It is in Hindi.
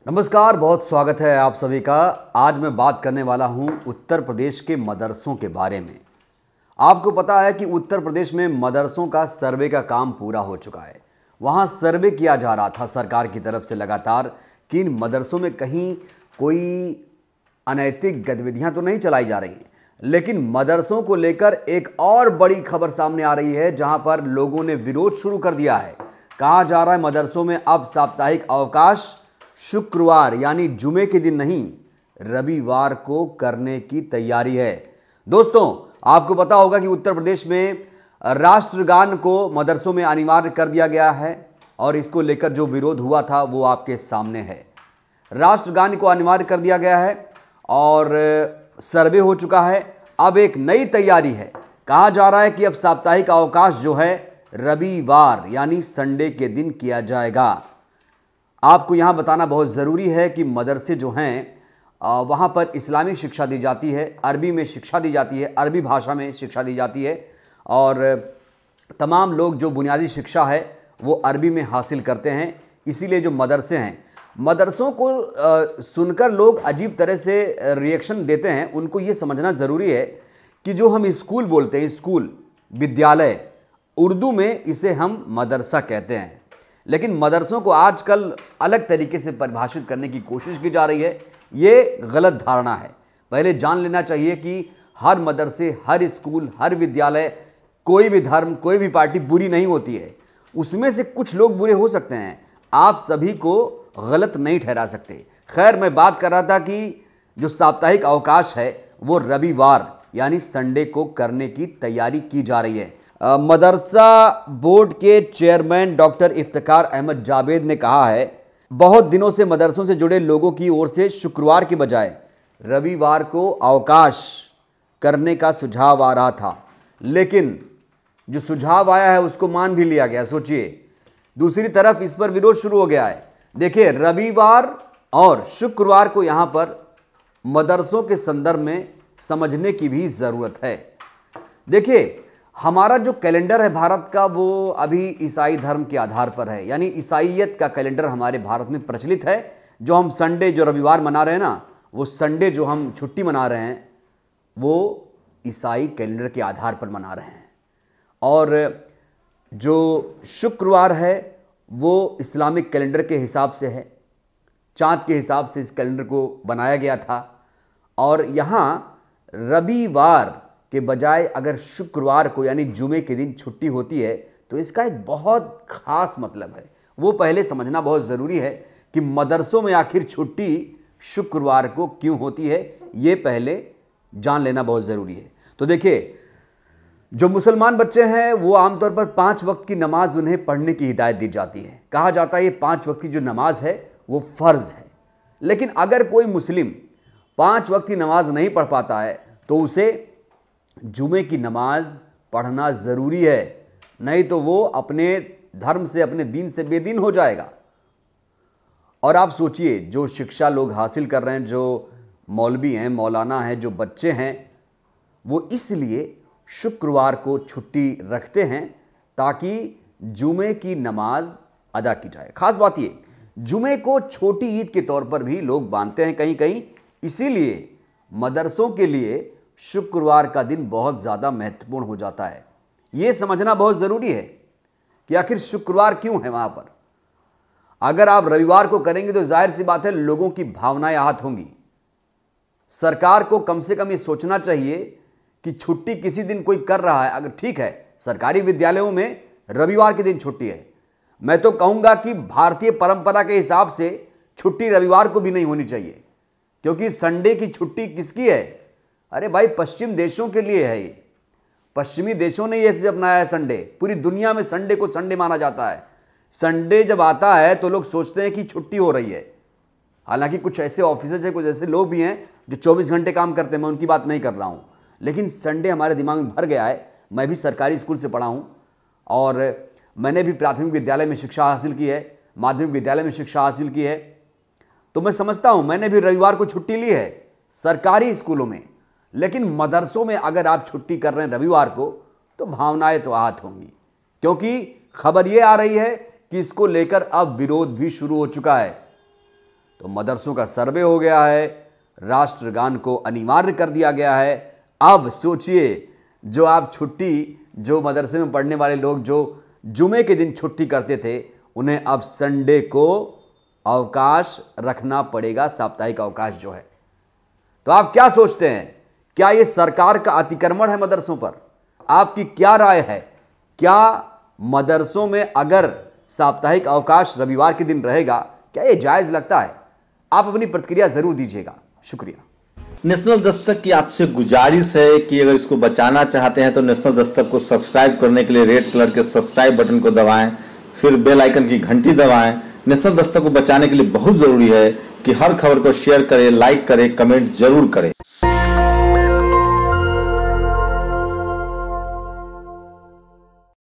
नमस्कार, बहुत स्वागत है आप सभी का। आज मैं बात करने वाला हूं उत्तर प्रदेश के मदरसों के बारे में। आपको पता है कि उत्तर प्रदेश में मदरसों का सर्वे का काम पूरा हो चुका है। वहां सर्वे किया जा रहा था सरकार की तरफ से लगातार कि इन मदरसों में कहीं कोई अनैतिक गतिविधियां तो नहीं चलाई जा रही हैं। लेकिन मदरसों को लेकर एक और बड़ी खबर सामने आ रही है, जहां पर लोगों ने विरोध शुरू कर दिया है। कहा जा रहा है मदरसों में अब साप्ताहिक अवकाश शुक्रवार यानी जुमे के दिन नहीं, रविवार को करने की तैयारी है। दोस्तों, आपको पता होगा कि उत्तर प्रदेश में राष्ट्रगान को मदरसों में अनिवार्य कर दिया गया है और इसको लेकर जो विरोध हुआ था वो आपके सामने है। राष्ट्रगान को अनिवार्य कर दिया गया है और सर्वे हो चुका है। अब एक नई तैयारी है। कहा जा रहा है कि अब साप्ताहिक अवकाश जो है रविवार यानी संडे के दिन किया जाएगा। आपको यहाँ बताना बहुत ज़रूरी है कि मदरसे जो हैं वहाँ पर इस्लामिक शिक्षा दी जाती है, अरबी में शिक्षा दी जाती है, अरबी भाषा में शिक्षा दी जाती है और तमाम लोग जो बुनियादी शिक्षा है वो अरबी में हासिल करते हैं। इसीलिए जो मदरसे हैं, मदरसों को सुनकर लोग अजीब तरह से रिएक्शन देते हैं। उनको ये समझना ज़रूरी है कि जो हम स्कूल बोलते हैं, स्कूल विद्यालय, उर्दू में इसे हम मदरसा कहते हैं। लेकिन मदरसों को आजकल अलग तरीके से परिभाषित करने की कोशिश की जा रही है। ये गलत धारणा है। पहले जान लेना चाहिए कि हर मदरसे, हर स्कूल, हर विद्यालय, कोई भी धर्म, कोई भी पार्टी बुरी नहीं होती है। उसमें से कुछ लोग बुरे हो सकते हैं, आप सभी को गलत नहीं ठहरा सकते। खैर, मैं बात कर रहा था कि जो साप्ताहिक अवकाश है वो रविवार यानी संडे को करने की तैयारी की जा रही है। मदरसा बोर्ड के चेयरमैन डॉक्टर इफ्तिकार अहमद जावेद ने कहा है, बहुत दिनों से मदरसों से जुड़े लोगों की ओर से शुक्रवार के बजाय रविवार को अवकाश करने का सुझाव आ रहा था, लेकिन जो सुझाव आया है उसको मान भी लिया गया। सोचिए, दूसरी तरफ इस पर विरोध शुरू हो गया है। देखिए, रविवार और शुक्रवार को यहां पर मदरसों के संदर्भ में समझने की भी जरूरत है। देखिए, हमारा जो कैलेंडर है भारत का वो अभी ईसाई धर्म के आधार पर है, यानी ईसाइयत का कैलेंडर हमारे भारत में प्रचलित है। जो हम संडे, जो रविवार मना रहे हैं ना, वो संडे जो हम छुट्टी मना रहे हैं वो ईसाई कैलेंडर के आधार पर मना रहे हैं। और जो शुक्रवार है वो इस्लामिक कैलेंडर के हिसाब से है, चाँद के हिसाब से इस कैलेंडर को बनाया गया था। और यहाँ रविवार के बजाय अगर शुक्रवार को यानी जुमे के दिन छुट्टी होती है तो इसका एक बहुत खास मतलब है। वो पहले समझना बहुत ज़रूरी है कि मदरसों में आखिर छुट्टी शुक्रवार को क्यों होती है, ये पहले जान लेना बहुत ज़रूरी है। तो देखिए, जो मुसलमान बच्चे हैं वो आमतौर पर 5 वक्त की नमाज उन्हें पढ़ने की हिदायत दी जाती है। कहा जाता है ये 5 वक्त की जो नमाज है वो फ़र्ज़ है। लेकिन अगर कोई मुस्लिम 5 वक्त की नमाज नहीं पढ़ पाता है तो उसे जुमे की नमाज पढ़ना ज़रूरी है, नहीं तो वो अपने धर्म से, अपने दीन से बेदीन हो जाएगा। और आप सोचिए, जो शिक्षा लोग हासिल कर रहे हैं, जो मौलवी हैं, मौलाना हैं, जो बच्चे हैं, वो इसलिए शुक्रवार को छुट्टी रखते हैं ताकि जुमे की नमाज अदा की जाए। खास बात ये, जुमे को छोटी ईद के तौर पर भी लोग मानते हैं कहीं कहीं। इसीलिए मदरसों के लिए शुक्रवार का दिन बहुत ज़्यादा महत्वपूर्ण हो जाता है। ये समझना बहुत ज़रूरी है कि आखिर शुक्रवार क्यों है वहाँ पर। अगर आप रविवार को करेंगे तो जाहिर सी बात है लोगों की भावनाएं आहत होंगी। सरकार को कम से कम ये सोचना चाहिए कि छुट्टी किसी दिन कोई कर रहा है, अगर ठीक है, सरकारी विद्यालयों में रविवार के दिन छुट्टी है। मैं तो कहूँगा कि भारतीय परंपरा के हिसाब से छुट्टी रविवार को भी नहीं होनी चाहिए, क्योंकि संडे की छुट्टी किसकी है? अरे भाई, पश्चिम देशों के लिए है ये। पश्चिमी देशों ने ये अपनाया है संडे। पूरी दुनिया में संडे को संडे माना जाता है। संडे जब आता है तो लोग सोचते हैं कि छुट्टी हो रही है। हालांकि कुछ ऐसे ऑफिसर्स हैं, कुछ ऐसे लोग भी हैं जो 24 घंटे काम करते हैं, मैं उनकी बात नहीं कर रहा हूँ, लेकिन संडे हमारे दिमाग में भर गया है। मैं भी सरकारी स्कूल से पढ़ा हूँ और मैंने भी प्राथमिक विद्यालय में शिक्षा हासिल की है, माध्यमिक विद्यालय में शिक्षा हासिल की है, तो मैं समझता हूँ मैंने भी रविवार को छुट्टी ली है सरकारी स्कूलों में। लेकिन मदरसों में अगर आप छुट्टी कर रहे हैं रविवार को तो भावनाएं तो आहत होंगी, क्योंकि खबर यह आ रही है कि इसको लेकर अब विरोध भी शुरू हो चुका है। तो मदरसों का सर्वे हो गया है, राष्ट्रगान को अनिवार्य कर दिया गया है। अब सोचिए, जो आप छुट्टी, जो मदरसे में पढ़ने वाले लोग जो जुमे के दिन छुट्टी करते थे, उन्हें अब संडे को अवकाश रखना पड़ेगा, साप्ताहिक अवकाश जो है। तो आप क्या सोचते हैं, क्या ये सरकार का अतिक्रमण है मदरसों पर? आपकी क्या राय है? क्या मदरसों में अगर साप्ताहिक अवकाश रविवार के दिन रहेगा, क्या ये जायज लगता है? आप अपनी प्रतिक्रिया जरूर दीजिएगा। शुक्रिया। नेशनल दस्तक की आपसे गुजारिश है कि अगर इसको बचाना चाहते हैं तो नेशनल दस्तक को सब्सक्राइब करने के लिए रेड कलर के सब्सक्राइब बटन को दबाएं, फिर बेल आइकन की घंटी दबाएं। नेशनल दस्तक को बचाने के लिए बहुत जरूरी है कि हर खबर को शेयर करें, लाइक करें, कमेंट जरूर करें।